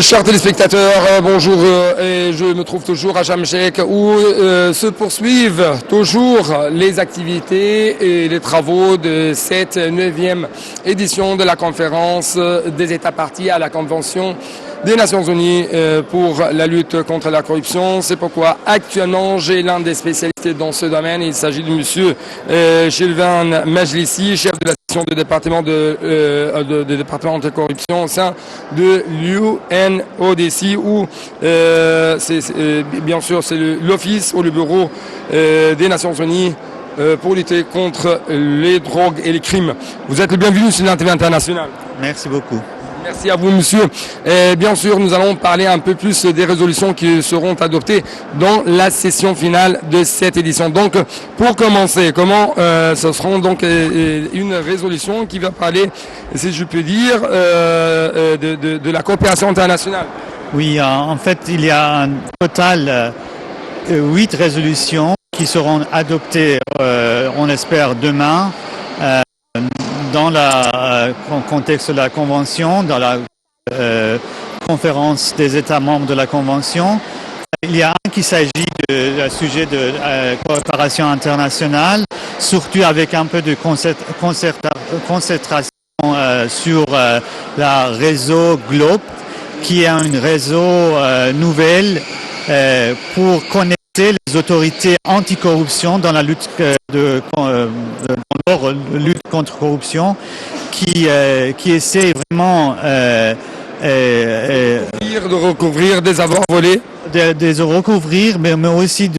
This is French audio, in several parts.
Chers téléspectateurs, bonjour, et je me trouve toujours à Sharm el-Sheikh où se poursuivent toujours les activités et les travaux de cette 9e édition de la conférence des États parties à la Convention des Nations Unies pour la lutte contre la corruption. C'est pourquoi actuellement j'ai l'un des spécialistes dans ce domaine. Il s'agit de monsieur Shilvan Majlissi, chef de la section du département de département anticorruption au sein de l'UNODC, où bien sûr c'est l'office ou le bureau des Nations Unies pour lutter contre les drogues et les crimes. Vous êtes le bienvenu sur l'Interview internationale. Merci beaucoup. Merci à vous, monsieur. Et bien sûr, nous allons parler un peu plus des résolutions qui seront adoptées dans la session finale de cette édition. Donc, pour commencer, ce sera donc une résolution qui va parler, si je peux dire, de la coopération internationale. Oui, en fait, il y a un total 8 résolutions qui seront adoptées, on espère, demain. Dans le contexte de la Convention, dans la conférence des États membres de la Convention. Il y a un qui s'agit d'un sujet de coopération internationale, surtout avec un peu de concentration sur la réseau GLOBE, qui est un réseau nouvel pour connecter les autorités anticorruption dans la lutte lutte contre corruption, qui essaie vraiment de recouvrir des avoirs volés, de recouvrir, mais aussi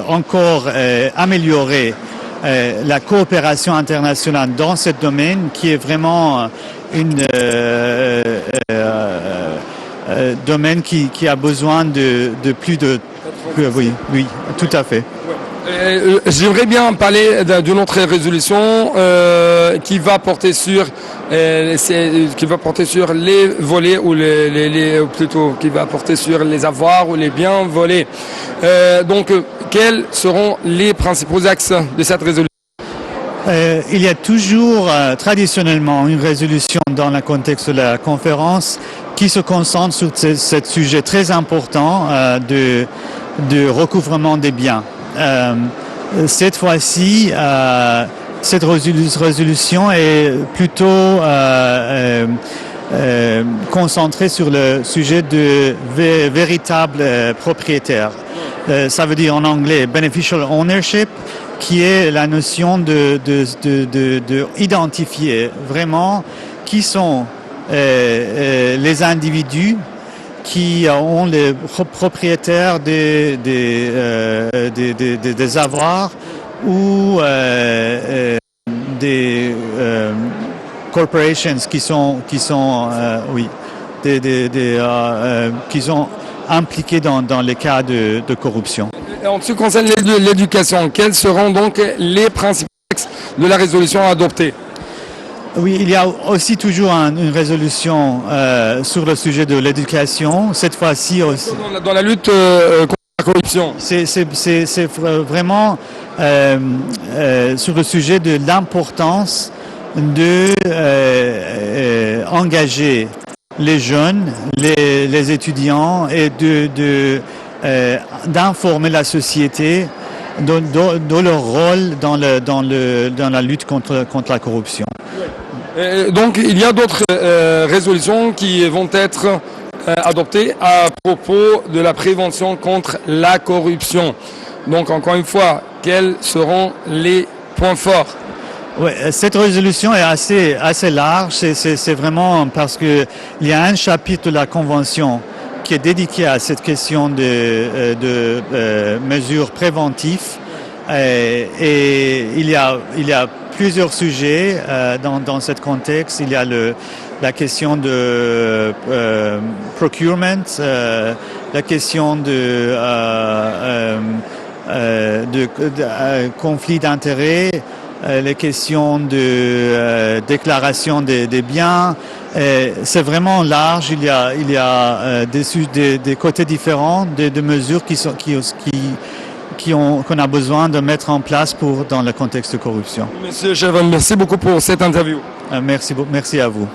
encore améliorer la coopération internationale dans ce domaine, qui est vraiment une domaine qui a besoin de plus de... Oui, tout à fait. J'aimerais bien parler d'une autre résolution qui va porter sur les volets ou plutôt qui va porter sur les avoirs ou les biens volés. Donc, quels seront les principaux axes de cette résolution? Il y a toujours traditionnellement une résolution dans le contexte de la conférence qui se concentre sur ce sujet très important de recouvrement des biens. Cette fois-ci, cette résolution est plutôt concentrée sur le sujet de véritables propriétaires. Ça veut dire en anglais beneficial ownership, qui est la notion de identifier vraiment qui sont les individus qui ont les propriétaires des avoirs ou des corporations qui sont impliqués dans les cas de corruption. En ce qui concerne l'éducation, quels seront donc les principaux axes de la résolution adoptée? Oui, il y a aussi toujours une résolution sur le sujet de l'éducation. Cette fois-ci aussi. Dans la lutte contre la corruption. C'est vraiment sur le sujet de l'importance de engager les jeunes, les étudiants et d'informer la société de leur rôle dans la lutte contre la corruption. Donc il y a d'autres résolutions qui vont être adoptées à propos de la prévention contre la corruption. Donc encore une fois, quels seront les points forts? Oui, cette résolution est assez large. C'est vraiment parce que il y a un chapitre de la Convention qui est dédié à cette question de mesures préventives. Et il y a plusieurs sujets dans ce contexte. Il y a la question de procurement, la question de conflit d'intérêts, les questions de déclaration des biens. C'est vraiment large. Il y a des côtés différents, des mesures qu'on a besoin de mettre en place dans le contexte de corruption. Monsieur Shilvan, merci beaucoup pour cette interview. Merci à vous.